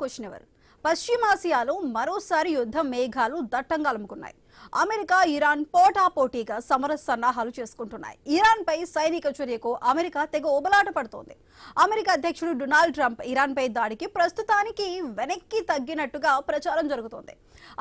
Question ever. పశ్చిమాసియాలో మరోసారి యుద్ధ మేఘాలు దట్టంగా అలుముకున్నాయి. అమెరికా ఇరాన్ పోటాపోటీగా సమర సన్నాహాలు చేసుకుంటున్నాయి. ఇరాన్ పై సైనిక చర్యకు అమెరికా తెగ ఓబలాట పడుతోంది. అమెరికా అధ్యక్షుడు డొనాల్డ్ ట్రంప్ ఇరాన్ పై దాడికి ప్రస్తుతానికి వెనక్కి తగ్గినట్టుగా ప్రచారం జరుగుతోంది.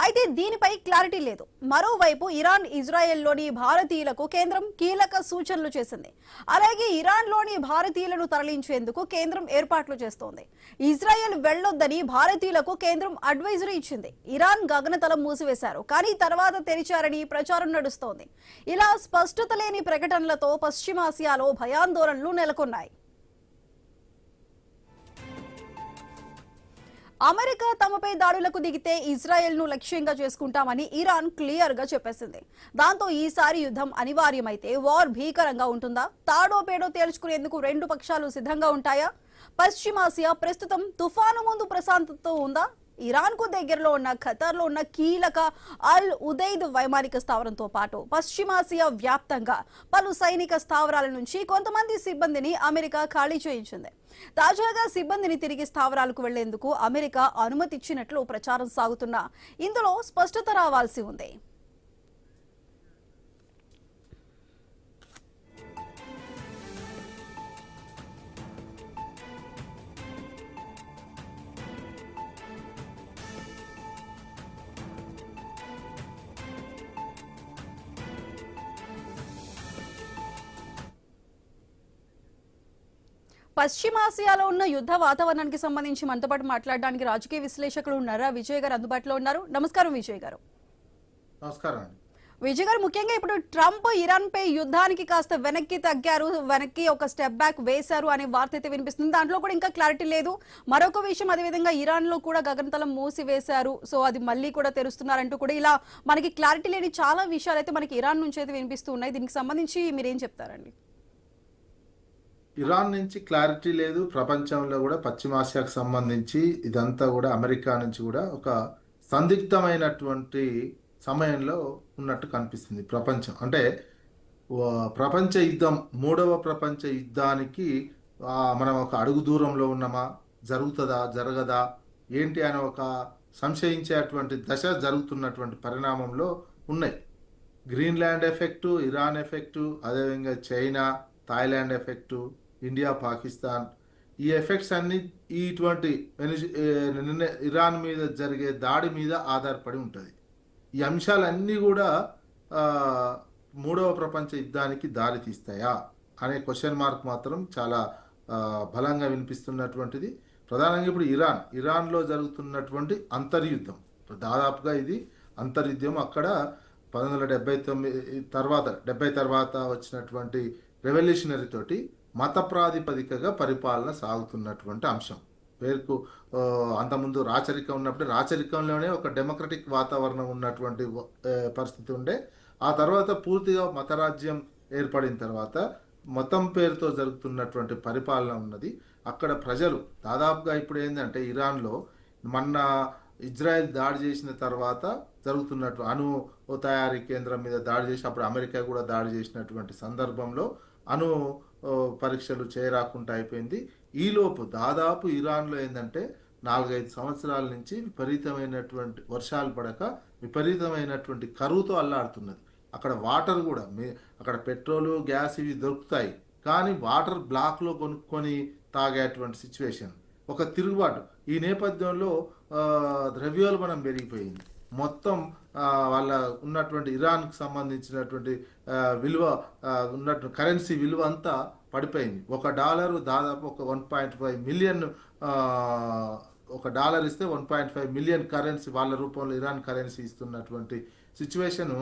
అయితే దీనిపై క్లారిటీ లేదు. మరోవైపు ఇరాన్ ఇజ్రాయెల్లోని భారతీయులకు కేంద్రం కీలక సూచనలు చేసింది. అలాగే ఇరాన్లోని భారతీయులను తరలించేందుకు కేంద్రం ఏర్పాట్లు చేస్తోంది. ఇజ్రాయెల్ వెళ్లొద్దని భారతీయులకు కేంద్రం అడ్వైజరీ ఇచ్చింది. ఇరాన్ గగనతలం మూసివేశారు, కానీ తర్వాత తెరిచారని ప్రచారం నడుస్తోంది. ఇలా స్పష్టత లేని ప్రకటనలతో పశ్చిమాసియాలో భయాందోళనలు నెలకొన్నాయి. అమెరికా తమపై దాడులకు దిగితే ఇజ్రాయెల్ను లక్ష్యంగా చేసుకుంటామని ఇరాన్ క్లియర్ గా చెప్పేసింది. దాంతో ఈసారి యుద్ధం అనివార్యమైతే వార్ భీకరంగా ఉంటుందా? తాడో పేడో తేల్చుకునేందుకు రెండు పక్షాలు సిద్ధంగా ఉంటాయా? పశ్చిమాసియా ప్రస్తుతం తుఫాను ముందు ప్రశాంతతతో ఉందా? ఇరాన్ కు దగ్గరలో ఉన్న ఖతార్లో ఉన్న కీలక అల్ ఉదైద్ వైమానిక స్థావరంతో పాటు పశ్చిమాసియా వ్యాప్తంగా పలు సైనిక స్థావరాల నుంచి కొంతమంది సిబ్బందిని అమెరికా ఖాళీ చేయించింది. తాజాగా సిబ్బందిని తిరిగి స్థావరాలకు వెళ్లేందుకు అమెరికా అనుమతిచ్చినట్లు ప్రచారం సాగుతున్నా ఇందులో స్పష్టత రావాల్సి ఉంది. పశ్చిమాసియాలో ఉన్న యుద్ధ వాతావరణానికి సంబంధించి మనతో పాటు మాట్లాడడానికి రాజకీయ విశ్లేషకులు నర్రా విజయ్ గారు అందుబాటులో ఉన్నారు. నమస్కారం విజయ్ గారు. నమస్కారం విజయ్ గారు, ముఖ్యంగా ఇప్పుడు ట్రంప్ ఇరాన్ పై యుద్ధానికి కాస్త వెనక్కి తగ్గారు, వెనక్కి ఒక స్టెప్ బ్యాక్ వేశారు అనే వార్త అయితే వినిపిస్తుంది. దాంట్లో కూడా ఇంకా క్లారిటీ లేదు. మరొక విషయం, అదేవిధంగా ఇరాన్ లో కూడా గగనతలం మూసివేశారు, సో అది మళ్ళీ కూడా తెరుస్తున్నారంటూ కూడా ఇలా మనకి క్లారిటీ లేని చాలా విషయాలు అయితే మనకి ఇరాన్ నుంచి అయితే వినిపిస్తూ ఉన్నాయి. దీనికి సంబంధించి మీరేం చెప్తారండి? ఇరాన్ నుంచి క్లారిటీ లేదు. ప్రపంచంలో కూడా పశ్చిమాసియాకు సంబంధించి ఇదంతా కూడా అమెరికా నుంచి కూడా ఒక సందిగ్ధమైనటువంటి సమయంలో ఉన్నట్టు కనిపిస్తుంది. ప్రపంచం అంటే ప్రపంచ యుద్ధం, మూడవ ప్రపంచ యుద్ధానికి మనం ఒక అడుగు దూరంలో ఉన్నామా, జరుగుతుందా జరగదా ఏంటి అని ఒక సంశయించేటువంటి దశ జరుగుతున్నటువంటి పరిణామంలో ఉన్నాయి. గ్రీన్లాండ్ ఎఫెక్టు, ఇరాన్ ఎఫెక్టు, అదేవిధంగా China, Thailand effect, India, Pakistan, ఈ ఎఫెక్ట్స్ అన్ని ఇటువంటి ఇరాన్ మీద జరిగే దాడి మీద ఆధారపడి ఉంటుంది. ఈ అంశాలన్నీ కూడా మూడవ ప్రపంచ యుద్ధానికి దారి తీస్తాయా అనే క్వశ్చన్ మార్క్ మాత్రం చాలా బలంగా వినిపిస్తున్నటువంటిది. ప్రధానంగా ఇప్పుడు ఇరాన్లో జరుగుతున్నటువంటి అంతర్యుద్ధం, దాదాపుగా ఇది అంతర్యుద్ధం. అక్కడ 1979 తర్వాత వచ్చినటువంటి రెవల్యూషనరీ తోటి మత ప్రాతిపదికగా పరిపాలన సాగుతున్నటువంటి అంశం. పేరుకు అంతకుముందు రాచరికం ఉన్నప్పుడు రాచరికంలోనే ఒక డెమోక్రటిక్ వాతావరణం ఉన్నటువంటి పరిస్థితి ఉండే. ఆ తర్వాత పూర్తిగా మతరాజ్యం ఏర్పడిన తర్వాత మతం పేరుతో జరుగుతున్నటువంటి పరిపాలన ఉన్నది. అక్కడ ప్రజలు దాదాపుగా ఇప్పుడు ఏంటంటే ఇరాన్లో మొన్న ఇజ్రాయెల్ దాడి చేసిన తర్వాత జరుగుతున్నట్టు అణు తయారీ కేంద్రం మీద దాడి చేసి అప్పుడు అమెరికా కూడా దాడి చేసినటువంటి సందర్భంలో అణు పరీక్షలు చేయరాకుండా అయిపోయింది. ఈలోపు దాదాపు ఇరాన్లో ఏంటంటే 4-5 సంవత్సరాల నుంచి విపరీతమైనటువంటి వర్షాలు పడక విపరీతమైనటువంటి కరువుతో అల్లాడుతున్నది. అక్కడ వాటర్ కూడా అక్కడ పెట్రోలు, గ్యాస్ ఇవి దొరుకుతాయి, కానీ వాటర్ బ్లాక్లో కొనుక్కొని తాగేటువంటి సిచ్యువేషన్, ఒక తిరుగుబాటు. ఈ నేపథ్యంలో ద్రవ్యోల్బణం పెరిగిపోయింది. మొత్తం వాళ్ళ ఉన్నటువంటి ఇరాన్కి సంబంధించినటువంటి విలువ ఉన్నటువంటి కరెన్సీ విలువ అంతా పడిపోయింది. $1 దాదాపు ఒక 1.5 మిలియన్, $1 ఇస్తే 1.5 మిలియన్ కరెన్సీ వాళ్ళ రూపంలో ఇరాన్ కరెన్సీ ఇస్తున్నటువంటి సిచ్యువేషను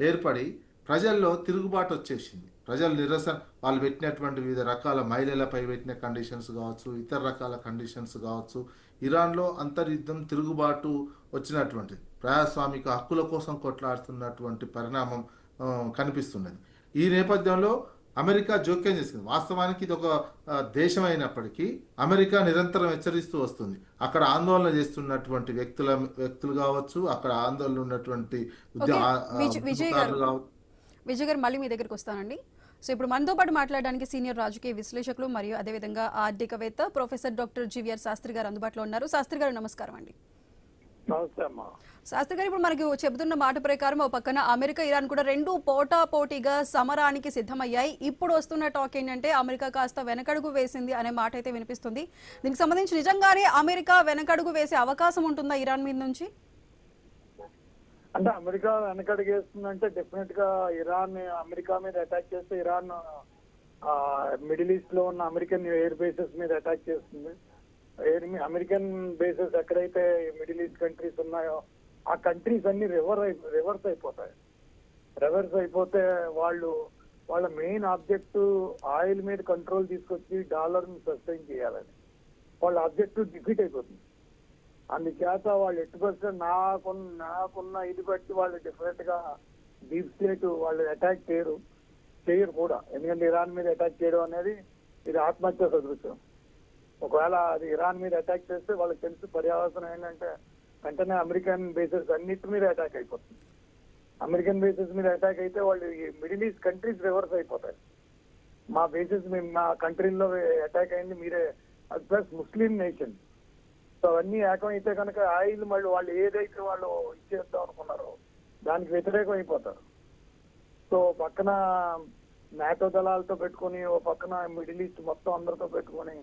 ఏర్పడి ప్రజల్లో తిరుగుబాటు వచ్చేసింది. ప్రజలు నిరసన, వాళ్ళు పెట్టినటువంటి వివిధ రకాల మహిళలపై పెట్టిన కండిషన్స్ కావచ్చు, ఇతర రకాల కండిషన్స్ కావచ్చు, ఇరాన్లో అంతర్యుద్ధం, తిరుగుబాటు వచ్చినటువంటి ప్రజాస్వామిక హక్కుల కోసం కొట్లాడుతున్నటువంటి పరిణామం కనిపిస్తున్నది. ఈ నేపథ్యంలో అమెరికా జోక్యం చేసుకుంది. వాస్తవానికి ఇది ఒక దేశం అయినప్పటికీ అమెరికా నిరంతరం హెచ్చరిస్తూ వస్తుంది. అక్కడ ఆందోళన చేస్తున్నటువంటి వ్యక్తులు కావచ్చు, అక్కడ ఆందోళన ఉన్నటువంటి విజయ్ గారు, మళ్ళీ మీ దగ్గరికి వస్తానండి. సో ఇప్పుడు మనతో పాటు మాట్లాడడానికి సీనియర్ రాజకీయ విశ్లేషకులు మరియు అదేవిధంగా ఆర్థికవేత్త ప్రొఫెసర్ డాక్టర్ జీవీఆర్ శాస్త్రి గారు అందుబాటులో ఉన్నారు. శాస్త్రి గారు నమస్కారం అండి. నమస్తే అమ్మా. శాస్త్రి గారు, ఇప్పుడు మనకి చెబుతున్న మాట ప్రకారం ఒక పక్కన అమెరికా ఇరాన్ కూడా రెండు పోటాపోటీగా సమరానికి సిద్ధమయ్యాయి. ఇప్పుడు వస్తున్న టాక్ ఏంటంటే అమెరికా కాస్త వెనకడుగు వేసింది అనే మాట అయితే వినిపిస్తుంది. దీనికి సంబంధించి నిజంగానే అమెరికా వెనకడుగు వేసే అవకాశం ఉంటుందా ఇరాన్ మీద నుంచి? అంటే అమెరికా వెనకడుగు వేస్తుందంటే డెఫినెట్ గా ఇరాన్ అమెరికా మీద అటాక్ చేస్తే ఇరాన్ మిడిల్ ఈస్ట్ లో ఉన్న అమెరికన్ ఎయిర్ బేసెస్ మీద అటాక్ చేస్తుంది. అమెరికన్ బేసెస్ ఎక్కడైతే మిడిల్ ఈస్ట్ కంట్రీస్ ఉన్నాయో ఆ కంట్రీస్ అన్ని రివర్స్ అయిపోతాయి. రివర్స్ అయిపోతే వాళ్ళ మెయిన్ ఆబ్జెక్టివ్ ఆయిల్ మీద కంట్రోల్ తీసుకొచ్చి డాలర్ ని సస్టైన్ చేయాలని వాళ్ళ ఆబ్జెక్టివ్ డిఫీట్ అయిపోతుంది. అందుచేత వాళ్ళు ఎట్టి పరిస్థితి నాకున్న ఇది బట్టి వాళ్ళు డిఫరెంట్ గా డీప్ స్టేట్ వాళ్ళు అటాక్ చేయరు కూడా. ఎందుకంటే ఇరాన్ మీద అటాక్ చేయడం అనేది ఇది ఆత్మహత్య సదృశ్యం. ఒకవేళ అది ఇరాన్ మీద అటాక్ చేస్తే వాళ్ళకి తెలిసి పర్యావసనం ఏంటంటే వెంటనే అమెరికన్ బేసెస్ అన్నిటి మీద అటాక్ అయిపోతుంది. అమెరికన్ బేసెస్ మీద అటాక్ అయితే వాళ్ళు ఈ మిడిల్ ఈస్ట్ కంట్రీస్ రివర్స్ అయిపోతాయి. మా బేసెస్ మా కంట్రీలో అటాక్ అయింది మీరే, అది ప్లస్ ముస్లిం నేషన్. సో అవన్నీ ఏకమైతే కనుక ఆయిల్ మళ్ళీ వాళ్ళు ఏదైతే వాళ్ళు ఇచ్చేద్దాం అనుకున్నారో దానికి వ్యతిరేకం అయిపోతారు. సో పక్కన నాటో దళాలతో పెట్టుకుని ఓ పక్కన మిడిల్ ఈస్ట్ మొత్తం అందరితో పెట్టుకుని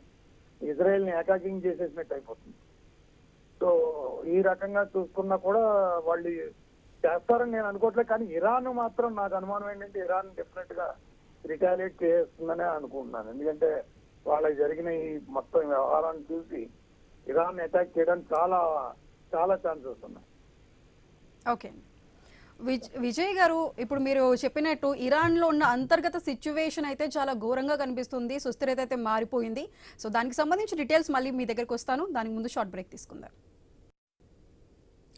ఇజ్రాయెల్ ని అటాకింగ్ చేసేసినట్టు అయిపోతుంది. సో ఈ రకంగా చూసుకున్నా కూడా వాళ్ళు చేస్తారని నేను అనుకోవట్లేదు. కానీ ఇరాన్ మాత్రం నాకు అనుమానం ఏంటంటే ఇరాన్ డెఫినెట్ గా రిటాలియేట్ చేస్తుందనే అనుకుంటున్నాను. ఎందుకంటే వాళ్ళకి జరిగిన ఈ మొత్తం వ్యవహారాన్ని చూసి ఇరాన్ అటాక్ చేయడానికి చాలా చాలా ఛాన్సెస్ ఉన్నాయి. ఓకే విజయ్ గారు, ఇప్పుడు మీరు చెప్పినట్టు ఇరాన్లో ఉన్న అంతర్గత సిచ్యువేషన్ అయితే చాలా ఘోరంగా కనిపిస్తుంది. సుస్థిరత అయితే మారిపోయింది. సో దానికి సంబంధించి డీటెయిల్స్ మళ్ళీ మీ దగ్గరకు వస్తాను. దానికి ముందు షార్ట్ బ్రేక్ తీసుకుందాం.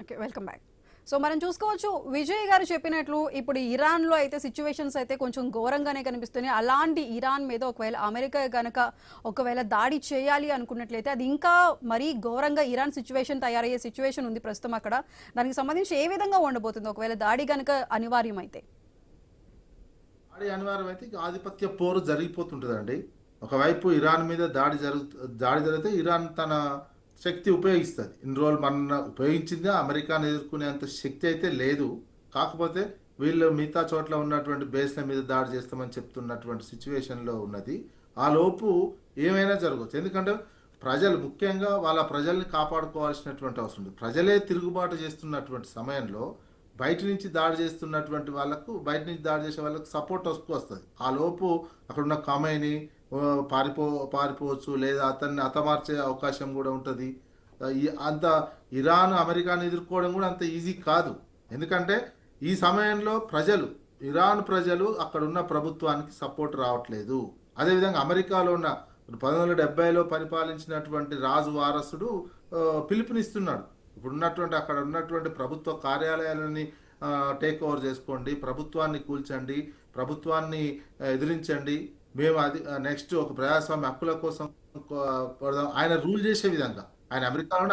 Okay, welcome back. సో మనం చూసుకోవచ్చు విజయ్ గారు చెప్పినట్లు ఇప్పుడు ఇరాన్లో అయితే సిచ్యువేషన్స్ అయితే కొంచెం ఘోరంగానే కనిపిస్తున్నాయి. అలాంటి ఇరాన్ మీద ఒకవేళ అమెరికా కనుక ఒకవేళ దాడి చేయాలి అనుకున్నట్లయితే అది ఇంకా మరీ ఘోరంగా ఇరాన్ సిచ్యువేషన్ తయారయ్యే సిచ్యువేషన్ ఉంది ప్రస్తుతం అక్కడ. దానికి సంబంధించి ఏ విధంగా ఉండబోతుంది ఒకవేళ దాడి కనుక అనివార్యమైతే? దాడి అనివార్యమైతే ఆధిపత్య పోరు జరిగిపోతుంటుందండి. ఒకవైపు ఇరాన్ మీద దాడి జరిగితే ఇరాన్ తన శక్తి ఉపయోగిస్తుంది. ఇన్ని రోజులు మన ఉపయోగించింది అమెరికాను ఎదుర్కొనేంత శక్తి అయితే లేదు. కాకపోతే వీళ్ళు మిగతా చోట్ల ఉన్నటువంటి బేస్ల మీద దాడి చేస్తామని చెప్తున్నటువంటి సిచ్యువేషన్లో ఉన్నది. ఆ లోపు ఏమైనా జరగవచ్చు. ఎందుకంటే ప్రజలు ముఖ్యంగా వాళ్ళ ప్రజల్ని కాపాడుకోవాల్సినటువంటి అవసరం ఉంది. ప్రజలే తిరుగుబాటు చేస్తున్నటువంటి సమయంలో బయట నుంచి దాడి చేస్తున్నటువంటి వాళ్ళకు, బయట నుంచి దాడి చేసే వాళ్ళకు సపోర్ట్ వస్తుంది. ఆ లోపు అక్కడున్న కమైని పారిపోవచ్చు, లేదా అతన్ని హతమార్చే అవకాశం కూడా ఉంటుంది. అంత ఇరాన్ అమెరికాను ఎదుర్కోవడం కూడా అంత ఈజీ కాదు. ఎందుకంటే ఈ సమయంలో ఇరాన్ ప్రజలు అక్కడ ఉన్న ప్రభుత్వానికి సపోర్ట్ రావట్లేదు. అదేవిధంగా అమెరికాలో ఉన్న 1970లో పరిపాలించినటువంటి రాజు వారసుడు పిలుపునిస్తున్నాడు. ఇప్పుడు అక్కడ ఉన్నటువంటి ప్రభుత్వ కార్యాలయాలని టేక్ ఓవర్ చేసుకోండి, ప్రభుత్వాన్ని కూల్చండి, ప్రభుత్వాన్ని ఎదిరించండి, మేము అది నెక్స్ట్ ఒక ప్రజాస్వామ్య హక్కుల కోసం ఆయన రూల్ చేసే విధంగా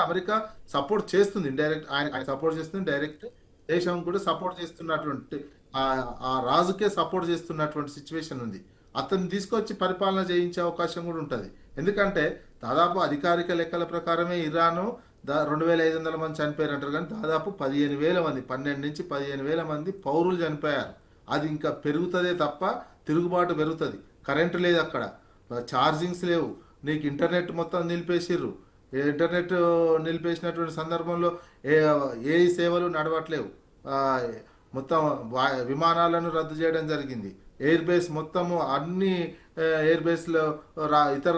అమెరికా సపోర్ట్ చేస్తుంది. ఇండైరెక్ట్ ఆయన సపోర్ట్ చేస్తుంది, డైరెక్ట్ దేశం కూడా సపోర్ట్ చేస్తున్నటువంటి ఆ రాజుకే సపోర్ట్ చేస్తున్నటువంటి సిచ్యువేషన్ ఉంది. అతన్ని తీసుకొచ్చి పరిపాలన చేయించే అవకాశం కూడా ఉంటుంది. ఎందుకంటే దాదాపు అధికారిక లెక్కల ప్రకారమే ఇరాను 2500 మంది చనిపోయారు అంటారు. కానీ దాదాపు 15,000 మంది 12 నుంచి 15,000 మంది పౌరులు చనిపోయారు. అది ఇంకా పెరుగుతుందే తప్ప తిరుగుబాటు పెరుగుతుంది. కరెంటు లేదు, అక్కడ ఛార్జింగ్స్ లేవు, నీకు ఇంటర్నెట్ మొత్తం నిలిపేసిర్రు. ఇంటర్నెట్ నిలిపేసినటువంటి సందర్భంలో ఏ సేవలు నడవట్లేవు. మొత్తం విమానాలను రద్దు చేయడం జరిగింది. ఎయిర్ బేస్ మొత్తము అన్ని ఎయిర్ బేస్లో ఇతర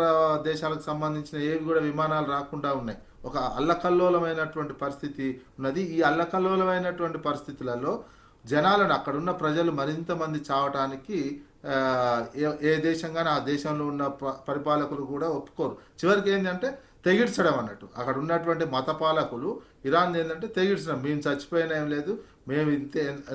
దేశాలకు సంబంధించిన ఏవి కూడా విమానాలు రాకుండా ఉన్నాయి. ఒక అల్లకల్లోలమైనటువంటి పరిస్థితి ఉన్నది. ఈ అల్లకల్లోలమైనటువంటి పరిస్థితులలో జనాలను, అక్కడున్న ప్రజలు మరింత మంది చావటానికి ఏ దేశంగానే ఆ దేశంలో ఉన్న పరిపాలకులు కూడా ఒప్పుకోరు. చివరికి ఏంటంటే తెగిడ్చడం అన్నట్టు. అక్కడ ఉన్నటువంటి మత పాలకులు ఇరాన్ ఏంటంటే తెగిడ్చడం, మేము చచ్చిపోయినా ఏం లేదు, మేము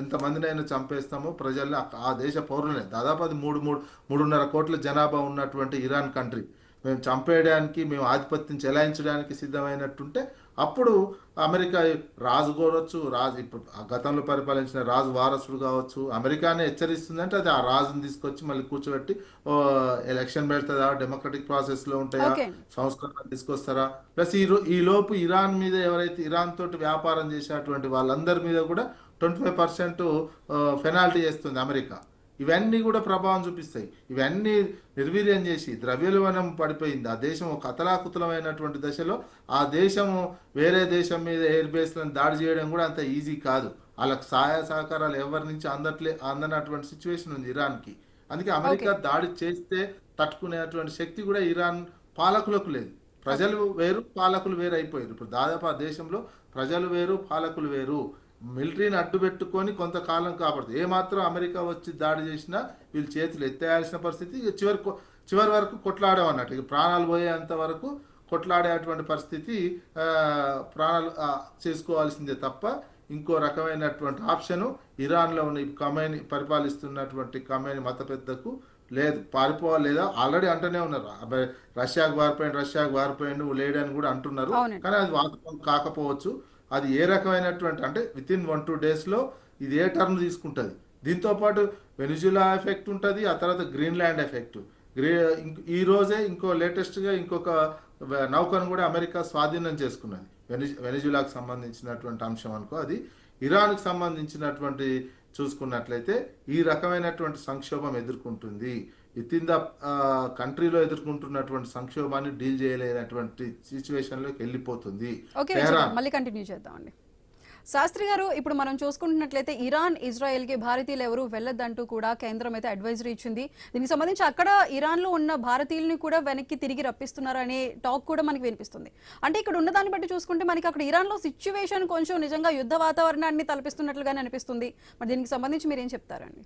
ఎంతమందినైనా చంపేస్తాము ప్రజల్ని, ఆ దేశ పౌరులనే. దాదాపు అది 3.5 కోట్ల జనాభా ఉన్నటువంటి ఇరాన్ కంట్రీ. మేము చంపేయడానికి, మేము ఆధిపత్యం చెలాయించడానికి సిద్ధమైనట్టుంటే అప్పుడు అమెరికా రాజు కోరొచ్చు, రాజు ఇప్పుడు గతంలో పరిపాలించిన రాజు వారసుడు కావచ్చు, అమెరికానే హెచ్చరిస్తుందంటే అది ఆ రాజుని తీసుకొచ్చి మళ్ళీ కూర్చోబెట్టి ఎలక్షన్ పెడతారా, డెమోక్రటిక్ ప్రాసెస్లో ఉంటాయా, ఓకే. సంస్కరణ తీసుకొస్తారా, ప్లస్ ఈ లోపు ఇరాన్ మీద ఎవరైతే ఇరాన్ తోటి వ్యాపారం చేసేటువంటి వాళ్ళందరి మీద కూడా 25% పెనాల్టీ చేస్తుంది అమెరికా. ఇవన్నీ కూడా ప్రభావం చూపిస్తాయి. ఇవన్నీ నిర్వీర్యం చేసి ద్రవ్యోల్బణం పడిపోయింది. ఆ దేశం ఒక అతలాకుతలమైనటువంటి దశలో ఆ దేశము వేరే దేశం మీద ఎయిర్ బేస్లను దాడి చేయడం కూడా అంత ఈజీ కాదు. వాళ్ళకి సహాయ సహకారాలు ఎవరి నుంచి అందనటువంటి సిచ్యువేషన్ ఉంది ఇరాన్కి. అందుకే అమెరికా దాడి చేస్తే తట్టుకునేటువంటి శక్తి కూడా ఇరాన్ పాలకులకు లేదు. ప్రజలు వేరు, పాలకులు వేరు అయిపోయారు. ఇప్పుడు దాదాపు ఆ దేశంలో ప్రజలు వేరు, పాలకులు వేరు. మిలిటరీని అడ్డు పెట్టుకొని కొంతకాలం కాపాడుతుంది. ఏమాత్రం అమెరికా వచ్చి దాడి చేసినా వీళ్ళు చేతులు ఎత్తేయాల్సిన పరిస్థితి. చివరి వరకు కొట్లాడేమన్నట్టు, ఇక ప్రాణాలు పోయేంత వరకు కొట్లాడేటువంటి పరిస్థితి, ప్రాణాలు చేసుకోవాల్సిందే తప్ప ఇంకో రకమైనటువంటి ఆప్షను ఇరాన్లో ఉన్న ఖమేని పరిపాలిస్తున్నటువంటి ఖమేని మత పెద్దకు లేదు. పారిపోవాలి, లేదా ఆల్రెడీ అంటూనే ఉన్నారు రష్యాకు వారిపోయిండు లేడని కూడా అంటున్నారు. కానీ అది వాస్తవం కాకపోవచ్చు. అది ఏ రకమైనటువంటి అంటే వితిన్ 1-2 డేస్లో ఇది ఏ టర్న్ తీసుకుంటుంది. దీంతోపాటు వెనిజులా ఎఫెక్ట్ ఉంటుంది, ఆ తర్వాత గ్రీన్లాండ్ ఎఫెక్ట్. ఈ రోజే లేటెస్ట్గా ఇంకొక నౌకను కూడా అమెరికా స్వాధీనం చేసుకున్నది. వెనిజులాకు సంబంధించినటువంటి అంశం అనుకో. అది ఇరాన్కు సంబంధించినటువంటి చూసుకున్నట్లయితే ఈ రకమైనటువంటి సంక్షోభం ఎదుర్కొంటుంది. విత్ ఇన్ ద కంట్రీలో ఎదుర్కొంటున్నటువంటి సంక్షోభాన్ని డీల్ చేయలేనటువంటి సిచ్యువేషన్లోకి వెళ్ళిపోతుంది. మళ్ళీ కంటిన్యూ చేద్దామండి. శాస్త్రి గారు, ఇప్పుడు మనం చూసుకుంటున్నట్లయితే ఇరాన్, ఇజ్రాయెల్కి భారతీయులు ఎవరు వెళ్ళొద్దంటూ కూడా కేంద్రం అయితే అడ్వైజరీ ఇచ్చింది. దీనికి సంబంధించి అక్కడ ఇరాన్లో ఉన్న భారతీయుల్ని కూడా వెనక్కి తిరిగి రప్పిస్తున్నారు అనే టాక్ కూడా మనకి వినిపిస్తుంది. అంటే ఇక్కడ ఉన్న దాన్ని బట్టి చూసుకుంటే మనకి అక్కడ ఇరాన్లో సిచ్యువేషన్ కొంచెం నిజంగా యుద్ధ వాతావరణాన్ని తలపిస్తున్నట్లుగానే అనిపిస్తుంది. మరి దీనికి సంబంధించి మీరు ఏం చెప్తారండి?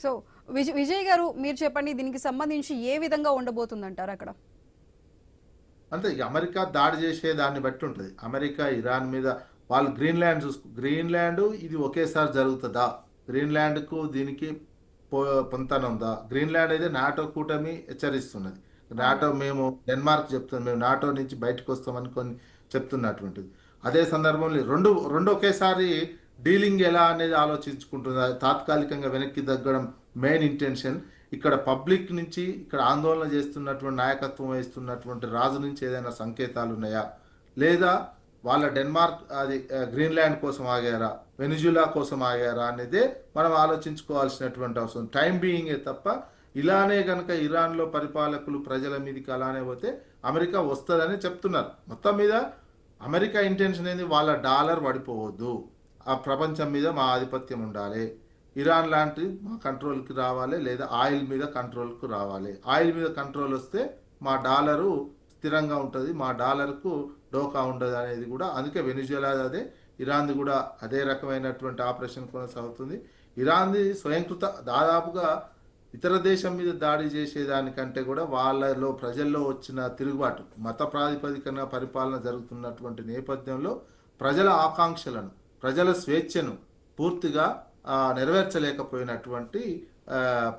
సో విజయ్ గారు, మీరు చెప్పండి, దీనికి సంబంధించి ఏ విధంగా ఉండబోతుందంటారు అక్కడ? అంటే ఇక అమెరికా దాడి చేసే దాన్ని బట్టి ఉంటుంది. అమెరికా ఇరాన్ మీద వాళ్ళు గ్రీన్లాండ్ ఇది ఒకేసారి జరుగుతుందా, గ్రీన్లాండ్కు దీనికి పొంతన ఉందా? గ్రీన్లాండ్ అయితే నాటో కూటమి హెచ్చరిస్తున్నది. నాటో మేము డెన్మార్క్ చెప్తున్నాం, మేము నాటో నుంచి బయటకు వస్తామని కొన్ని చెప్తున్నటువంటిది. అదే సందర్భంలో రెండు ఒకేసారి డీలింగ్ ఎలా అనేది ఆలోచించుకుంటుంది. తాత్కాలికంగా వెనక్కి తగ్గడం మెయిన్ ఇంటెన్షన్. ఇక్కడ పబ్లిక్ నుంచి, ఇక్కడ ఆందోళన చేస్తున్నటువంటి నాయకత్వం వహిస్తున్నటువంటి రాజు నుంచి ఏదైనా సంకేతాలు ఉన్నాయా, లేదా వాళ్ళ డెన్మార్క్ అది గ్రీన్లాండ్ కోసం ఆగారా, వెనిజులా కోసం ఆగారా అనేదే మనం ఆలోచించుకోవాల్సినటువంటి అవసరం టైం బీయింగే తప్ప ఇలానే కనుక ఇరాన్లో పరిపాలకులు ప్రజల మీదకి అలానే పోతే అమెరికా వస్తుందని చెప్తున్నారు. మొత్తం మీద అమెరికా ఇంటెన్షన్ ఏంది, వాళ్ళ డాలర్ పడిపోవద్దు, ఆ ప్రపంచం మీద మా ఆధిపత్యం ఉండాలి, ఇరాన్ లాంటి మా కంట్రోల్కి రావాలి, లేదా ఆయిల్ మీద కంట్రోల్కు రావాలి. ఆయిల్ మీద కంట్రోల్ వస్తే మా డాలరు స్థిరంగా ఉంటుంది, మా డాలర్కు డోకా ఉండదు అనేది కూడా. అందుకే వెనిజులా అదే, ఇరాన్ది కూడా అదే రకమైనటువంటి ఆపరేషన్ కొనసాగుతుంది. ఇరాన్ది స్వయంకృత దాదాపుగా ఇతర దేశం మీద దాడి చేసేదానికంటే కూడా వాళ్ళలో ప్రజల్లో వచ్చిన తిరుగుబాటు, మత ప్రాతిపదికన పరిపాలన జరుగుతున్నటువంటి నేపథ్యంలో ప్రజల ఆకాంక్షలను, ప్రజల స్వేచ్ఛను పూర్తిగా నెరవేర్చలేకపోయినటువంటి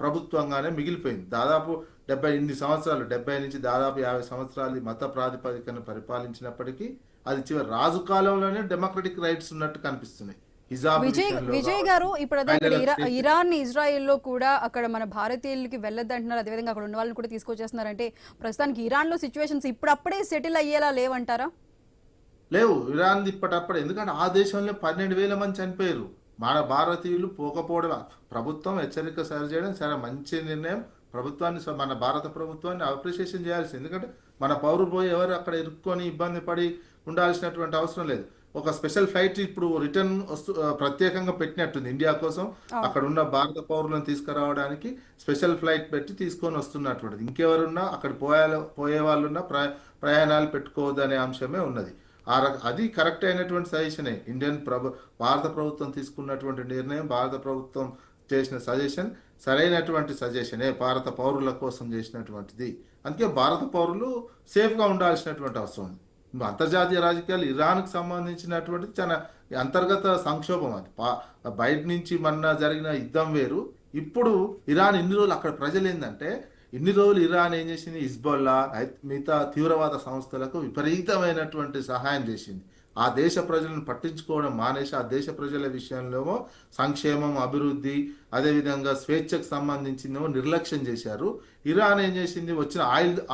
ప్రభుత్వంగానే మిగిలిపోయింది. దాదాపు 70 సంవత్సరాలు, 70 నుంచి దాదాపు 50 సంవత్సరాలు మత ప్రాతిపదికను పరిపాలించినప్పటికీ అది చివరి రాజు కాలంలోనే డెమోక్రటిక్ రైట్స్ ఉన్నట్టు కనిపిస్తున్నాయి. విజయ్ గారు, ఇప్పుడు అదే ఇరాన్, ఇజ్రాయెల్లో కూడా అక్కడ మన భారతీయులకి వెళ్ళొద్దంటున్నారు, అదేవిధంగా అక్కడ ఉన్న వాళ్ళని కూడా తీసుకొచ్చేస్తున్నారంటే ప్రస్తుతానికి ఇరాన్లో సిచ్యువేషన్స్ ఇప్పుడప్పుడే సెటిల్ అయ్యేలా లేవంటారా? లేవు, ఇరాన్ ఇప్పటప్పుడు. ఎందుకంటే ఆ దేశంలో 12,000 మంది చనిపోయారు. మన భారతీయులు పోకపోవడం, ప్రభుత్వం హెచ్చరిక సరి చేయడం చాలా మంచి నిర్ణయం. ప్రభుత్వాన్ని, మన భారత ప్రభుత్వాన్ని అప్రిషియేషన్ చేయాల్సి. ఎందుకంటే మన పౌరులు పోయి ఎవరు అక్కడ ఇరుక్కొని ఇబ్బంది పడి ఉండాల్సినటువంటి అవసరం లేదు. ఒక స్పెషల్ ఫ్లైట్ ఇప్పుడు రిటర్న్ ప్రత్యేకంగా పెట్టినట్టుంది ఇండియా కోసం. అక్కడ ఉన్న భారత పౌరులను తీసుకురావడానికి స్పెషల్ ఫ్లైట్ పెట్టి తీసుకొని వస్తున్నటువంటిది. ఇంకెవరున్నా అక్కడ పోయే వాళ్ళున్నా ప్రయాణాలు పెట్టుకోవద్దు అనే అంశమే ఉన్నది. అది కరెక్ట్ అయినటువంటి సజెషనే. భారత ప్రభుత్వం తీసుకున్నటువంటి నిర్ణయం, భారత ప్రభుత్వం చేసిన సజెషన్ సరైనటువంటి సజెషనే, భారత పౌరుల కోసం చేసినటువంటిది. అందుకే భారత పౌరులు సేఫ్గా ఉండాల్సినటువంటి అవసరం ఉంది. అంతర్జాతీయ రాజకీయాలు ఇరాన్కు సంబంధించినటువంటిది చాలా ఈ అంతర్గత సంక్షోభం అది. బయట నుంచి మొన్న జరిగిన యుద్ధం వేరు. ఇప్పుడు ఇరాన్ ఇన్ని రోజులు అక్కడ ప్రజలు ఏంటంటే, ఇన్ని రోజులు ఇరాన్ ఏం చేసింది, హిజ్బుల్లా మిగతా తీవ్రవాద సంస్థలకు విపరీతమైనటువంటి సహాయం చేసింది. ఆ దేశ ప్రజలను పట్టించుకోవడం మానేసి ఆ దేశ ప్రజల విషయంలో సంక్షేమం, అభివృద్ధి, అదేవిధంగా స్వేచ్ఛకు సంబంధించిందేమో నిర్లక్ష్యం చేశారు. ఇరాన్ ఏం చేసింది, వచ్చిన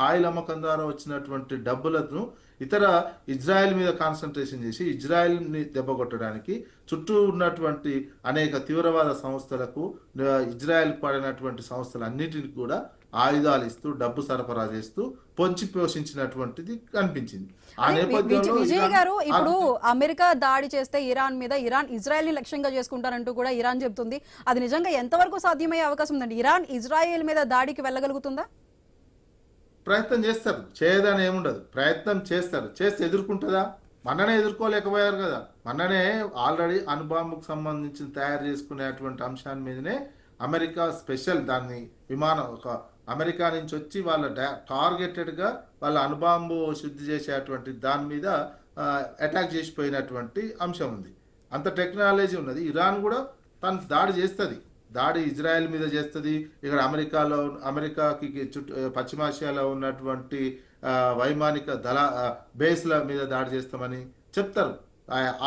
ఆయిల్ అమ్మకం ద్వారా వచ్చినటువంటి డబ్బులను ఇతర ఇజ్రాయెల్ మీద కాన్సన్ట్రేషన్ చేసి ఇజ్రాయెల్ని దెబ్బకొట్టడానికి చుట్టూ ఉన్నటువంటి అనేక తీవ్రవాద సంస్థలకు, ఇజ్రాయెల్ పడినటువంటి సంస్థలన్నిటిని కూడా ఆయుధాలు ఇస్తూ డబ్బు సరఫరా చేస్తూ పొంచి పోషించినటువంటిది కనిపించింది. ఆ నేపథ్యంలో విజయ్ గారు, ఇప్పుడు అమెరికా దాడి చేస్తే ఇరాన్ మీద, ఇరాన్ ఇజ్రాయెల్ ని లక్ష్యంగా చేసుకుంటారంటూ కూడా ఇరాన్ చెబుతుంది. అది నిజంగా ఎంతవరకు సాధ్యమయ్యే అవకాశం ఉందండి? ఇరాన్ ఇజ్రాయెల్ మీద దాడికి వెళ్ళగలుగుతుందా? ప్రయత్నం చేస్తారు, చేయదని ఏముండదు, ప్రయత్నం చేస్తారు. చేస్తే ఎదుర్కొంటుందా? మొన్ననే ఎదుర్కోలేకపోయారు కదా. మొన్ననే ఆల్రెడీ అణుబాంబుకు సంబంధించి తయారు చేసుకునేటువంటి అంశాన్ని మీదనే అమెరికా స్పెషల్ దాన్ని విమానం ఒక అమెరికా నుంచి వచ్చి వాళ్ళ టార్గెటెడ్గా వాళ్ళ అణుబాంబు శుద్ధి చేసేటువంటి దాని మీద అటాక్ చేసిపోయినటువంటి అంశం ఉంది. అంత టెక్నాలజీ ఉన్నది. ఇరాన్ కూడా తను దాడి చేస్తుంది, దాడి ఇజ్రాయెల్ మీద చేస్తుంది. ఇక్కడ అమెరికాకి చుట్టూ పశ్చిమాసియాలో ఉన్నటువంటి వైమానిక దళ బేస్ల మీద దాడి చేస్తామని చెప్తారు.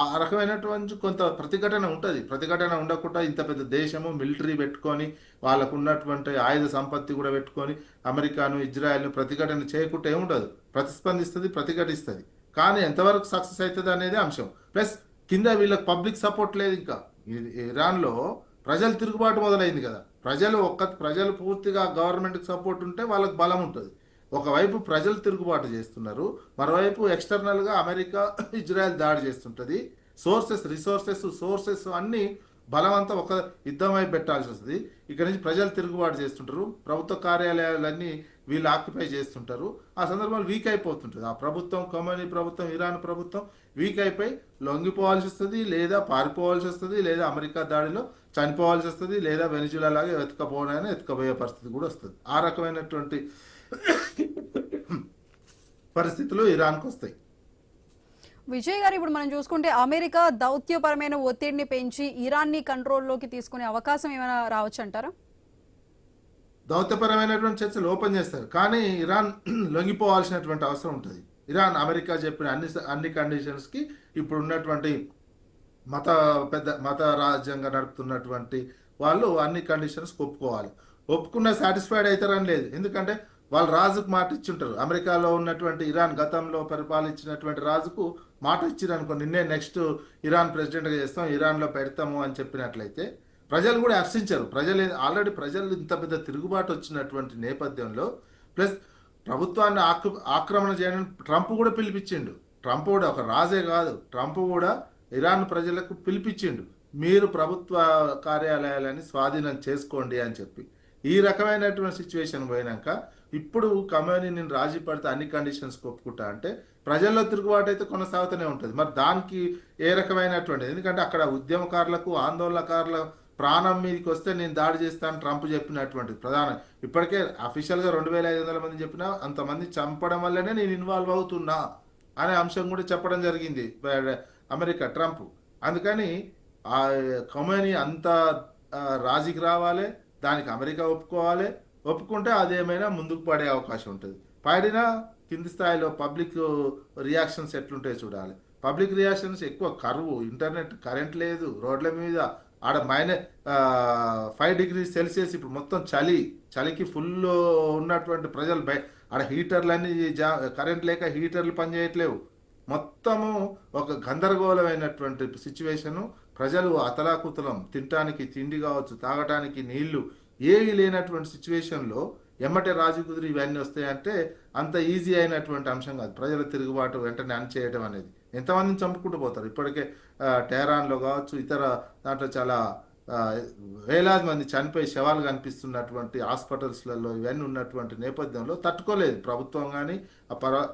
ఆ రకమైనటువంటి కొంత ప్రతిఘటన ఉంటుంది. ప్రతిఘటన ఉండకుండా ఇంత పెద్ద దేశము మిలిటరీ పెట్టుకొని వాళ్ళకు ఉన్నటువంటి ఆయుధ సంపత్తి కూడా పెట్టుకొని అమెరికాను ఇజ్రాయెల్ను ప్రతిఘటన చేయకుండా ఏముండదు, ప్రతిస్పందిస్తుంది, ప్రతిఘటిస్తుంది. కానీ ఎంతవరకు సక్సెస్ అవుతుంది అనేది అంశం. ప్లస్ కింద వీళ్ళకి పబ్లిక్ సపోర్ట్ లేదు. ఇంకా ఇరాన్లో ప్రజలు తిరుగుబాటు మొదలైంది కదా. ప్రజలు పూర్తిగా గవర్నమెంట్కి సపోర్ట్ ఉంటే వాళ్ళకి బలం ఉంటుంది. ఒకవైపు ప్రజలు తిరుగుబాటు చేస్తున్నారు, మరోవైపు ఎక్స్టర్నల్గా అమెరికా ఇజ్రాయెల్ దాడి చేస్తుంటుంది. సోర్సెస్ అన్నీ బలమంతా ఒక యుద్ధమై పెట్టాల్సి వస్తుంది. ఇక్కడ నుంచి ప్రజలు తిరుగుబాటు చేస్తుంటారు, ప్రభుత్వ కార్యాలయాలన్నీ వీళ్ళు ఆక్యుపై చేస్తుంటారు. ఆ సందర్భంలో వీక్ అయిపోతుంటుంది ఆ ప్రభుత్వం. ఖొమైనీ ప్రభుత్వం, ఇరాన్ ప్రభుత్వం వీక్ అయిపోయి లొంగిపోవాల్సి వస్తుంది, లేదా పారిపోవాల్సి వస్తుంది, లేదా అమెరికా దాడిలో చనిపోవాల్సి వస్తుంది, లేదా వెనిజులా లాగా ఎత్తుకపోయే పరిస్థితి కూడా వస్తుంది. ఆ రకమైనటువంటి పరిస్థితులు ఇరాన్కు వస్తాయి. విజయ్ గారు, ఇప్పుడు మనం చూసుకుంటే అమెరికా దౌత్యపరమైన ఒత్తిడిని పెంచి ఇరాన్ని కంట్రోల్లోకి తీసుకునే అవకాశం ఏమైనా రావచ్చు అంటారా? దౌత్యపరమైనటువంటి చర్చలు ఓపెన్ చేస్తారు, కానీ ఇరాన్ లొంగిపోవాల్సినటువంటి అవసరం ఉంటుంది. ఇరాన్ అమెరికా చెప్పిన అన్ని కండిషన్స్కి ఇప్పుడు ఉన్నటువంటి మత రాజ్యంగా నడుపుతున్నటువంటి వాళ్ళు అన్ని కండిషన్స్ ఒప్పుకోవాలి. ఒప్పుకున్న సాటిస్ఫైడ్ అవుతారని లేదు. ఎందుకంటే వాళ్ళు రాజుకు మాట ఇచ్చింటారు. అమెరికాలో ఉన్నటువంటి ఇరాన్ గతంలో పరిపాలించినటువంటి రాజుకు మాట ఇచ్చారు అనుకో, నిన్నే నెక్స్ట్ ఇరాన్ ప్రెసిడెంట్గా చేస్తాం, ఇరాన్లో పెడతాము అని చెప్పినట్లయితే ప్రజలు కూడా హర్షించారు. ఆల్రెడీ ప్రజలు ఇంత పెద్ద తిరుగుబాటు వచ్చినటువంటి నేపథ్యంలో ప్లస్ ప్రభుత్వాన్ని ఆక్రమణ చేయడానికి ట్రంప్ కూడా పిలిపించిండు. ట్రంప్ కూడా ఒక రాజే కాదు, ట్రంప్ కూడా ఇరాన్ ప్రజలకు పిలిపించిండు, మీరు ప్రభుత్వ కార్యాలయాలని స్వాధీనం చేసుకోండి అని చెప్పి. ఈ రకమైనటువంటి సిచ్యువేషన్ పోయినాక ఇప్పుడు ఖొమైనీ నేను రాజీ పడితే అన్ని కండిషన్స్కి ఒప్పుకుంటా అంటే ప్రజల్లో తిరుగుబాటు అయితే కొనసాగుతూనే ఉంటుంది. మరి దానికి ఏ రకమైనటువంటి, ఎందుకంటే అక్కడ ఉద్యమకారులకు, ఆందోళనకారుల ప్రాణం మీదకి వస్తే నేను దాడి చేస్తాను ట్రంప్ చెప్పినటువంటి ప్రధాన, ఇప్పటికే అఫీషియల్గా 2500 మంది చెప్పినా అంతమంది చంపడం వల్లనే నేను ఇన్వాల్వ్ అవుతున్నా అనే అంశం కూడా చెప్పడం జరిగింది అమెరికా ట్రంప్. అందుకని ఆ ఖొమైనీ అంత రాజీకి రావాలి, దానికి అమెరికా ఒప్పుకోవాలి. ఒప్పుకుంటే అదేమైనా ముందుకు పడే అవకాశం ఉంటుంది. పడినా కింది స్థాయిలో పబ్లిక్ రియాక్షన్స్ ఎట్లుంటాయో చూడాలి. పబ్లిక్ రియాక్షన్స్ ఎక్కువ కరువు, ఇంటర్నెట్, కరెంట్ లేదు, రోడ్ల మీద ఆడ -5 degrees సెల్సియస్, ఇప్పుడు మొత్తం చలికి ఫుల్ ఉన్నటువంటి ప్రజలు ఆడ హీటర్లన్నీ కరెంట్ లేక హీటర్లు పనిచేయట్లేవు. మొత్తము ఒక గందరగోళమైనటువంటి సిచ్యువేషను. ప్రజలు అతలాకుతలం, తినటానికి తిండి కావచ్చు, తాగటానికి నీళ్లు ఏవి లేనటువంటి సిచ్యువేషన్లో ఎమ్మటే రాజు కుదిరి ఇవన్నీ వస్తాయంటే అంత ఈజీ అయినటువంటి అంశం కాదు. ప్రజల తిరుగుబాటు వెంటనే అణచేయడం అనేది. ఎంతమందిని చంపుకుంటూ పోతారు. ఇప్పటికే టెహరాన్లో కావచ్చు, ఇతర దాంట్లో చాలా వేలాది మంది చనిపోయి శవాలు కనిపిస్తున్నటువంటి హాస్పిటల్స్లలో ఇవన్నీ ఉన్నటువంటి నేపథ్యంలో తట్టుకోలేదు ప్రభుత్వం కానీ,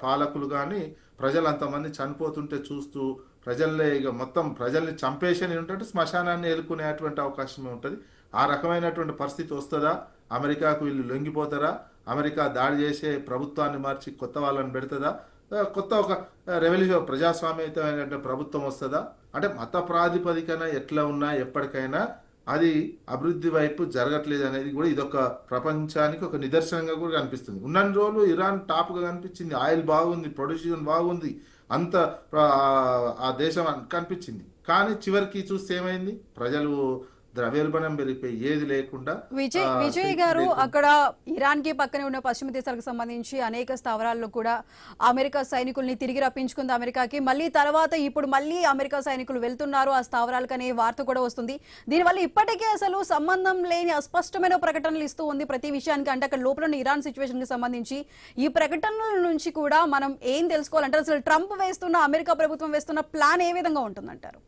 పాలకులు కానీ. ప్రజలు అంతమంది చనిపోతుంటే చూస్తూ ప్రజల్లే ఇక మొత్తం ప్రజల్ని చంపేసి ఏంటంటే శ్మశానాన్ని ఎదుర్కొనేటువంటి అవకాశమే ఉంటుంది. ఆ రకమైనటువంటి పరిస్థితి వస్తుందా? అమెరికాకు వీళ్ళు లొంగిపోతారా? అమెరికా దాడి చేసే ప్రభుత్వాన్ని మార్చి కొత్త వాళ్ళని పెడుతుందా? కొత్త ఒక రెవల్యూషన్ ప్రజాస్వామ్యయుతమైన ప్రభుత్వం వస్తుందా అంటే మత ప్రాతిపదికన ఎట్లా ఉన్నా ఎప్పటికైనా అది అభివృద్ధి వైపు జరగట్లేదు అనేది కూడా ఇదొక ప్రపంచానికి ఒక నిదర్శనంగా కూడా కనిపిస్తుంది. ఉన్నన్ని రోజులు ఇరాన్ టాప్గా కనిపించింది, ఆయిల్ బాగుంది, ప్రొడ్యూషన్ బాగుంది, అంత ఆ దేశం కనిపించింది. కానీ చివరికి చూస్తే ఏమైంది, ప్రజలు ద్రవ్యోల్బణం పెరిగిపోయి ఏది లేకుండా విజయ్ గారు అక్కడ ఇరాన్ కి పక్కనే ఉన్న పశ్చిమ దేశాలకు సంబంధించి అనేక స్థావరాల్లో కూడా అమెరికా సైనికుల్ని తిరిగి రప్పించుకుంది అమెరికాకి. మళ్ళీ తర్వాత ఇప్పుడు మళ్ళీ అమెరికా సైనికులు వెళ్తున్నారు ఆ స్థావరాలకు అనే వార్త కూడా వస్తుంది. దీనివల్ల ఇప్పటికే అసలు సంబంధం లేని అస్పష్టమైన ప్రకటనలు ఇస్తూ ఉంది ప్రతి విషయానికి. అంటే అక్కడ లోపల ఉన్న ఇరాన్ సిచ్యువేషన్ కి సంబంధించి ఈ ప్రకటనల నుంచి కూడా మనం ఏం తెలుసుకోవాలంటే అసలు ట్రంప్ వేస్తున్న అమెరికా ప్రభుత్వం వేస్తున్న ప్లాన్ ఏ విధంగా ఉంటుందంటారు?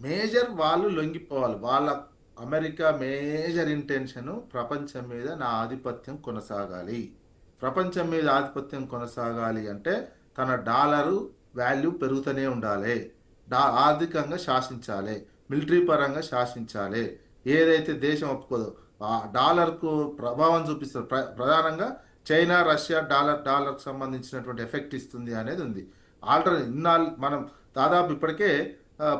మేజర్ వాళ్ళు లొంగిపోవాలి. వాళ్ళ అమెరికా మేజర్ ఇంటెన్షన్ ప్రపంచం మీద నా ఆధిపత్యం కొనసాగాలి. ప్రపంచం మీద ఆధిపత్యం కొనసాగాలి అంటే తన డాలరు వాల్యూ పెరుగుతూనే ఉండాలి, ఆర్థికంగా శాసించాలి, మిలిటరీ పరంగా శాసించాలి. ఏదైతే దేశం ఒప్పుకోదో ఆ డాలర్కు ప్రభావం చూపిస్తారు. ప్రధానంగా చైనా, రష్యా డాలర్కు సంబంధించినటువంటి ఎఫెక్ట్ ఇస్తుంది అనేది ఉంది. ఇన్నాళ్ళు మనం దాదాపు ఇప్పటికే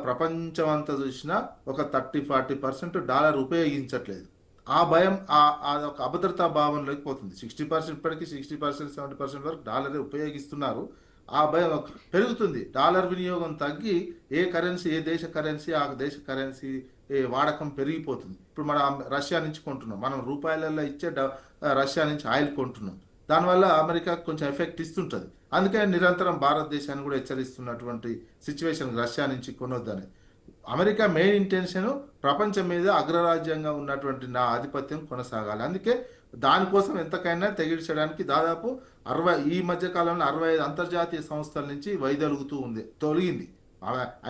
ప్రపంచం అంతా చూసినా ఒక 30-40% డాలర్ ఉపయోగించట్లేదు. ఆ భయం ఒక అభద్రతా భావంలోకి పోతుంది. 60% ఇప్పటికీ 60%, 70% వరకు డాలరే ఉపయోగిస్తున్నారు. ఆ భయం పెరుగుతుంది. డాలర్ వినియోగం తగ్గి ఏ దేశ కరెన్సీ ఆ దేశ కరెన్సీ వాడకం పెరిగిపోతుంది. ఇప్పుడు మనం రష్యా నుంచి కొంటున్నాం, మనం రూపాయలలో ఇచ్చే రష్యా నుంచి ఆయిల్ కొంటున్నాం. దానివల్ల అమెరికాకు కొంచెం ఎఫెక్ట్ ఇస్తుంటుంది. అందుకని నిరంతరం భారతదేశాన్ని కూడా హెచ్చరిస్తున్నటువంటి సిచ్యువేషన్ రష్యా నుంచి కొనొద్దని. అమెరికా మెయిన్ ఇంటెన్షన్ ప్రపంచం మీద అగ్రరాజ్యంగా ఉన్నటువంటి నా ఆధిపత్యం కొనసాగాలి. అందుకే దానికోసం ఎంతకైనా తెగించడానికి దాదాపు ఈ మధ్య కాలంలో 65 అంతర్జాతీయ సంస్థల నుంచి తొలగింది.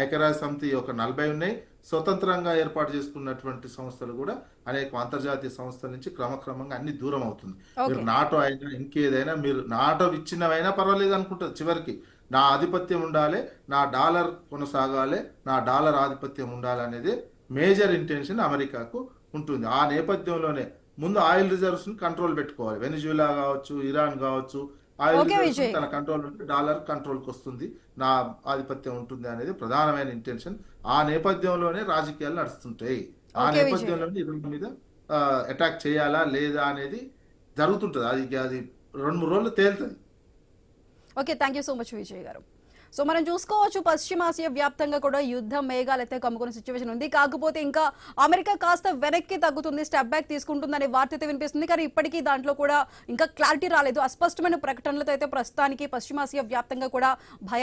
ఐక్యరాజ్య సమితి ఒక 40 ఉన్నాయి. స్వతంత్రంగా ఏర్పాటు చేసుకున్నటువంటి సంస్థలు కూడా అనేక అంతర్జాతీయ సంస్థల నుంచి క్రమక్రమంగా అన్ని దూరం అవుతుంది. మీరు నాటో అయినా ఇంకేదైనా మీరు నాటో విచ్ఛిన్నమైనా పర్వాలేదు అనుకుంటారు. చివరికి నా ఆధిపత్యం ఉండాలి, నా డాలర్ కొనసాగాలి, నా డాలర్ ఆధిపత్యం ఉండాలి అనేది మేజర్ ఇంటెన్షన్ అమెరికాకు ఉంటుంది. ఆ నేపథ్యంలోనే ముందు ఆయిల్ రిజర్వ్స్ ని కంట్రోల్ పెట్టుకోవాలి. వెనిజులా కావచ్చు, ఇరాన్ కావచ్చు, ఆయిల్ రిజర్వ్స్ తన కంట్రోల్ ఉంటే డాలర్ కంట్రోల్కి వస్తుంది, నా ఆధిపత్యం ఉంటుంది అనేది ప్రధానమైన ఇంటెన్షన్. ఆ నేపథ్యంలోనే రాజకీయాలు నడుస్తుంటాయి. ఆ నేపథ్యంలోనే ఇరాన్ మీద అటాక్ చేయాలా లేదా అనేది జరుగుతుంటది. అది 2-3 రోజులు తేలుతుంది. Okay, thank you so much Vijay గారు. సో మనం చూసుకోవచ్చు పశ్చిమాసియా వ్యాప్తంగా కూడా యుద్ధ మేఘాలు అయితే కమ్ముకునే సిచ్యువేషన్ ఉంది. కాకపోతే ఇంకా అమెరికా కాస్త వెనక్కి తగ్గుతుంది, స్టెప్ బ్యాక్ తీసుకుంటుందనే వార్త అయితే వినిపిస్తుంది. కానీ ఇప్పటికీ దాంట్లో కూడా ఇంకా క్లారిటీ రాలేదు. అస్పష్టమైన ప్రకటనలతో అయితే ప్రస్తుతానికి పశ్చిమాసియా వ్యాప్తంగా కూడా భయ